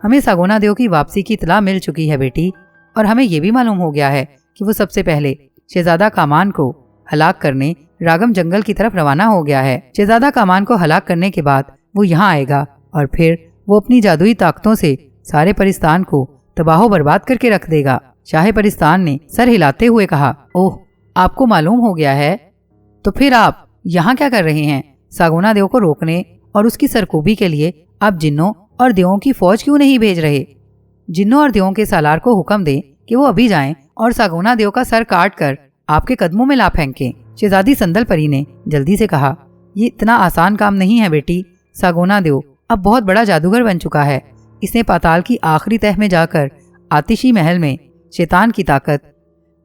ہمیں ساگونا دیو کی واپسی کی اطلاع مل چکی ہے بیٹی، اور ہمیں یہ بھی معلوم ہو گیا ہے کہ وہ سب سے پہلے شہزادہ کامان کو ہلاک کرنے راگم جنگل کی طرف روانہ ہو گیا ہے۔ شہزادہ کامان کو ہلاک کرنے کے بعد وہ یہاں آئے گا اور پھر وہ اپنی جادوئی طاقتوں سے سارے پرستان کو تباہ و برباد کر کے رکھ دے گا۔ شاہ پرستان نے سر ہلاتے ہوئے کہا، اوہ، آپ کو معلوم ہو گیا ہے؟ تو پھر آپ یہاں کیا کر رہے ہیں؟ ساگونا دیو کو روکنے اور اس کی سرکوبی کے لیے آپ جنوں اور دیووں کی فوج کیوں نہیں بھیج رہے؟ جنوں اور دیووں کے سالار کو حکم دیں کہ وہ ابھی جائیں اور ساگونا دیو کا سر کاٹ کر آپ کے قدموں میں لا پھینکیں۔ شہزادی سندل پری نے جلدی سے کہا، یہ اتنا آسان کام نہیں ہے بیٹی۔ ساگونا دیو اب بہت بڑا جادوگر بن چکا ہے۔ اس نے پاتال کی آخری تہ میں جا کر آتشی محل میں شیطان کی طاقت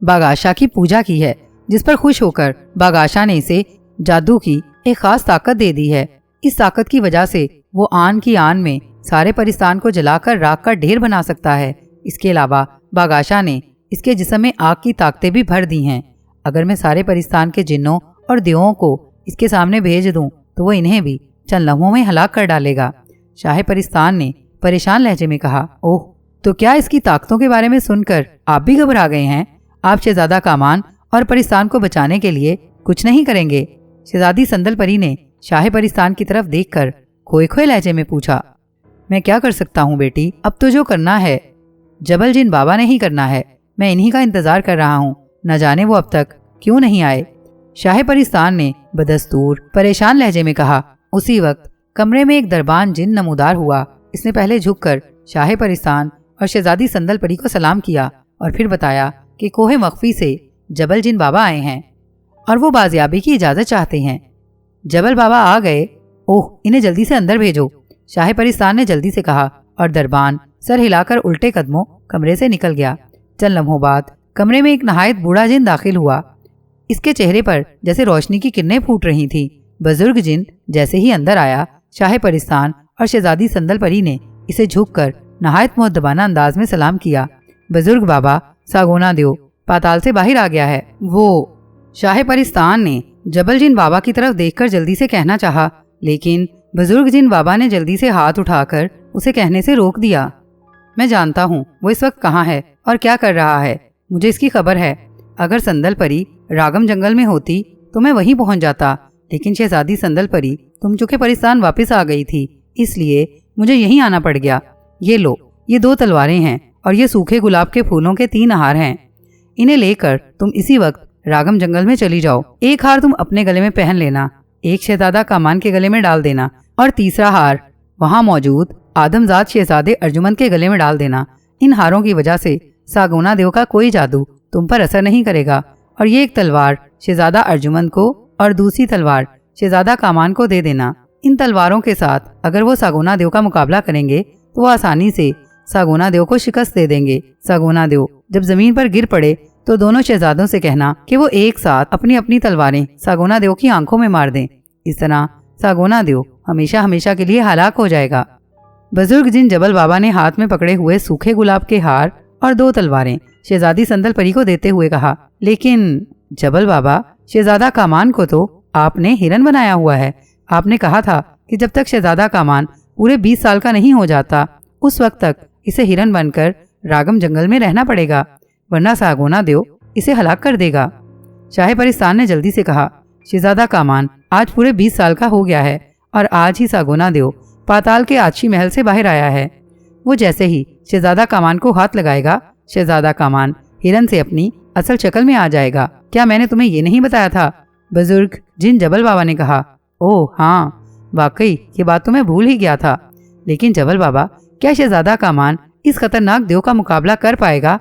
باگاشا کی پوجا کی ہے، جس پر خوش ہو کر باگاشا نے اسے جادو کی ایک خاص طاقت دے دی ہے۔ اس طاقت کی وجہ سے وہ آن کی آن میں سارے پرستان کو جلا کر راکھ کا ڈھیر بنا سکتا ہے۔ اس کے علاوہ باگاشا نے اس کے جسم میں آگ کی طاقتیں بھی بھر دی ہیں۔ اگر میں سارے پرستان کے جنوں اور دیووں کو اس کے سامنے بھیج دوں تو وہ انہیں بھی چند لمحوں میں ہلاک کر ڈالے گا۔ شاہ پرستان نے پریشان لہجے میں کہا، اوہ، تو کیا اس کی طاقتوں کے بارے میں سن کر آپ بھی گھبرا گئے ہیں؟ آپ شہزادہ کامان اور پرستان کو بچانے کے لیے کچھ نہیں کریں گے؟ شہزادی سندل پری نے شاہ پرستان کی طرف دیکھ کر کھوئے کھوئے لہجے میں پوچھا، میں کیا کر سکتا ہوں بیٹی؟ اب تو جو کرنا ہے جبل جن بابا نے ہی کرنا ہے۔ میں انہی کا انتظار کر رہا ہوں، نہ جانے وہ اب تک کیوں نہیں آئے؟ شاہ پرستان نے بدستور پریشان لہجے میں کہا۔ اسی وقت کمرے میں ایک دربان جن نمودار ہوا۔ اس نے پہلے جھک کر شاہ پرستان اور شہزادی سندل پری کو سلام کیا اور پھر بتایا کہ کوہ مخفی سے جبل جن بابا آئے ہیں اور وہ بازیابی کی اجازت چاہتے ہیں۔ جبل بابا آ گئے؟ اوہ، انہیں جلدی سے اندر بھیجو، شاہ پرستان نے جلدی سے کہا اور دربان سر ہلا کر الٹے قدموں کمرے سے نکل گیا۔ چند لمحوں بعد کمرے میں ایک نہایت بوڑھا جن داخل ہوا۔ اس کے چہرے پر جیسے روشنی کی کرنیں پھوٹ رہی تھیں۔ بزرگ جن جیسے ہی اندر آیا، شاہ پرستان اور شہزادی سندل پری نے اسے جھک کر نہایت مؤدبانہ انداز میں سلام کیا۔ بزرگ بابا، ساگونا دیو پاتال سے باہر آ گیا ہے۔ وہ شاہ پرستان نے جبل جن بابا کی طرف دیکھ کر جلدی سے کہنا چاہا، لیکن بزرگ جن بابا نے جلدی سے ہاتھ اٹھا کر اسے کہنے سے روک دیا۔ میں جانتا ہوں وہ اس وقت کہاں ہے اور کیا کر رہا ہے، مجھے اس کی خبر ہے۔ اگر سندل پری راگم جنگل میں ہوتی تو میں وہیں پہنچ جاتا، لیکن شہزادی سندل پری تم چونکہ پرستان واپس آ گئی تھی، اس لیے مجھے یہیں آنا پڑ گیا۔ یہ لو، یہ 2 تلواریں ہیں اور یہ سوکھے گلاب کے پھولوں کے 3 ہار ہیں۔ انہیں لے کر تم اسی وقت راگم جنگل میں چلی جاؤ۔ ایک ہار تم اپنے گلے میں پہن لینا، ایک شہزادہ کامان کے گلے میں ڈال دینا اور تیسرا ہار وہاں موجود آدمزاد شہزادے ارجمند کے گلے میں ڈال دینا۔ ان ہاروں کی وجہ سے ساگونا دیو کا کوئی جادو تم پر اثر نہیں کرے گا، اور یہ ایک تلوار شہزادہ ارجمند کو اور دوسری تلوار شہزادہ کامان کو دے دینا۔ ان تلواروں کے ساتھ اگر وہ ساگونا دیو کا مقابلہ کریں گے تو وہ آسانی سے ساگونا دیو کو شکست دے دیں گے۔ ساگونا دیو جب زمین پر گر پڑے تو دونوں شہزادوں سے کہنا کہ وہ ایک ساتھ اپنی اپنی تلواریں ساگونا دیو کی آنکھوں میں مار دیں۔ اس طرح ساگونا دیو ہمیشہ ہمیشہ کے لیے ہلاک ہو جائے گا۔ بزرگ جن جبل بابا نے ہاتھ میں پکڑے ہوئے سوکھے گلاب کے ہار اور 2 تلواریں شہزادی سندل پری کو دیتے ہوئے کہا، لیکن جبل بابا، شہزادہ کامان کو تو آپ نے ہرن بنایا ہوا ہے۔ آپ نے کہا تھا کہ جب تک شہزادہ کامان پورے 20 سال کا نہیں ہو جاتا اس وقت تک اسے ہرن بن کر راگم جنگل میں رہنا پڑے گا، ورنہ ساگونا دیو اسے ہلاک کر دے گا۔ شاہ پرستان نے جلدی سے کہا، شہزادہ کامان آج پورے 20 سال کا ہو گیا ہے اور آج ہی ساگونا دیو پاتال کے آچھی محل سے باہر آیا ہے۔ وہ جیسے ہی شہزادہ کامان کو ہاتھ لگائے گا، شہزادہ کامان ہرن سے اپنی اصل شکل میں آ جائے گا۔ کیا میں نے تمہیں یہ نہیں بتایا تھا؟ بزرگ جن جبل بابا نے کہا، اوہ ہاں، واقعی یہ بات تو میں بھول ہی گیا تھا۔ لیکن جبل بابا، کیا شہزادہ کامان اس خطرناک دیو کا مقابلہ کر پائے گا؟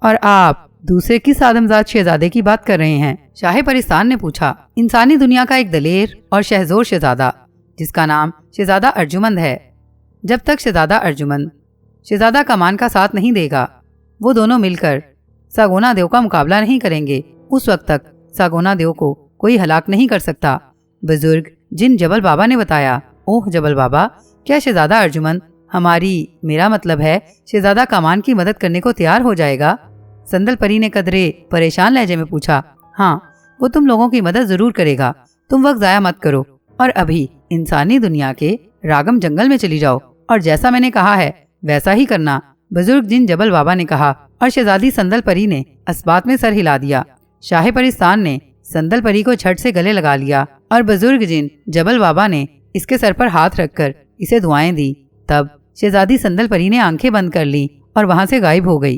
اور آپ دوسرے کس آدمزاد شہزادے کی بات کر رہے ہیں؟ شاہ پرستان نے پوچھا۔ انسانی دنیا کا ایک دلیر اور شہزور شہزادہ جس کا نام شہزادہ ارجمند ہے۔ جب تک شہزادہ ارجمند شہزادہ کامان کا ساتھ نہیں دے گا، وہ دونوں مل کر ساگونا دیو کا مقابلہ نہیں کریں گے۔ اس وقت تک ساگونا دیو کو کوئی ہلاک نہیں کر سکتا۔ بزرگ جن جبل بابا نے بتایا، اوہ جبل بابا، کیا شہزادہ ارجمند میرا مطلب ہے شہزادہ کامان کی مدد کرنے کو تیار ہو جائے گا؟ سندل پری نے قدرے پریشان لہجے میں پوچھا۔ ہاں، وہ تم لوگوں کی مدد ضرور کرے گا۔ تم وقت ضائع مت کرو اور ابھی انسانی دنیا کے راگم جنگل میں چلی جاؤ اور جیسا میں نے کہا ہے ویسا ہی کرنا۔ بزرگ جن جبل بابا نے کہا اور شہزادی سندل پری نے اسبات میں سر ہلا دیا۔ شاہ پرستان نے سندل پری کو جھٹ سے گلے لگا لیا اور بزرگ جن جبل بابا نے اس کے سر پر ہاتھ رکھ کر اسے دعائیں دی۔ تب شہزادی سندل پری نے آنکھیں بند کر لی اور وہاں سے غائب ہو گئی۔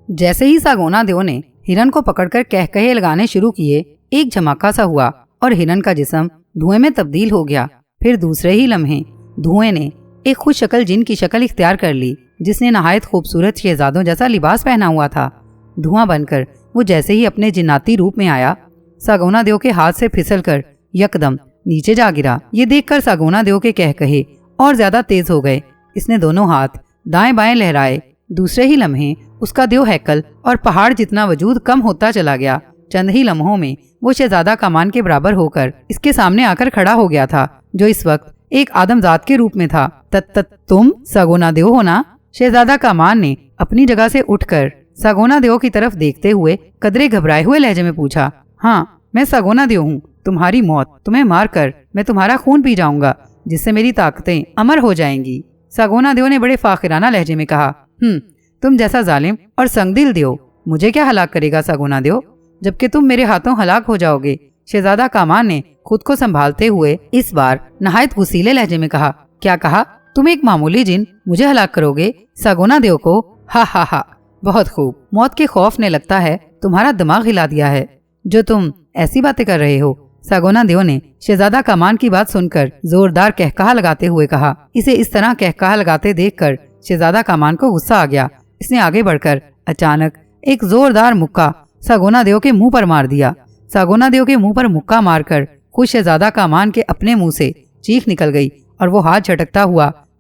جیسے ہی ساگونا دیو نے ہرن کو پکڑ کر کہے لگانے شروع کیے، ایک جھماکا سا ہوا اور ہرن کا جسم دھوئیں میں تبدیل ہو گیا۔ پھر دوسرے ہی لمحے دھوئیں نے ایک خوش شکل جن کی شکل اختیار کر لی، جس نے نہایت خوبصورت شہزادوں جیسا لباس پہنا ہوا تھا۔ دھواں بن کر وہ جیسے ہی اپنے جناتی روپ میں آیا، ساگونا دیو کے ہاتھ سے پھسل کر یکدم نیچے جا گرا۔ یہ دیکھ کر ساگونا دیو کے کہے اور زیادہ تیز ہو گئے۔ اس نے دونوں ہاتھ دائیں بائیں لہرائے۔ دوسرے ہی لمحے اس کا دیو ہیکل اور پہاڑ جتنا وجود کم ہوتا چلا گیا۔ چند ہی لمحوں میں وہ شہزادہ کامان کے برابر ہو کر اس کے سامنے آ کر کھڑا ہو گیا تھا، جو اس وقت ایک آدمزاد کے روپ میں تھا۔ تم ساگونا دیو ہو نا؟ شہزادہ کامان نے اپنی جگہ سے اٹھ کر ساگونا دیو کی طرف دیکھتے ہوئے قدرے گھبرائے ہوئے لہجے میں پوچھا۔ ہاں، میں ساگونا دیو ہوں۔ تمہاری موت، تمہیں مار کر میں تمہارا خون پی جاؤں گا، جس سے میری طاقتیں امر ہو جائیں گی۔ ساگونا دیو نے بڑے فاخرانہ لہجے میں کہا۔ تم جیسا ظالم اور سنگ دل دیو مجھے کیا ہلاک کرے گا ساگونا دیو، جبکہ تم میرے ہاتھوں ہلاک ہو جاؤ گے۔ شہزادہ کامان نے خود کو سنبھالتے ہوئے اس بار نہایت غصیلے لہجے میں کہا۔ کیا کہا؟ تم ایک معمولی جن مجھے ہلاک کرو گے؟ ساگونا دیو کو؟ ہا ہا ہا، بہت خوب۔ موت کے خوف نے لگتا ہے تمہارا دماغ ہلا دیا ہے، جو تم ایسی باتیں کر رہے ہو۔ ساگونا دیو نے شہزادہ کامان کی بات سن کر زوردار کہکہا لگاتے ہوئے کہا۔ اسے اس طرح کہکہا لگاتے دیکھ کر شہزادہ کامان کو غصہ آ گیا۔ اس نے آگے بڑھ کر اچانک ایک زوردار مکہ ساگونا دیو کے منہ پر مار دیا۔ ساگونا دیو کے منہ پر مکہ مار کر خود شہزادہ کامان کے اپنے منہ سے چیخ نکل گئی اور وہ ہاتھ جھٹکتا ہوا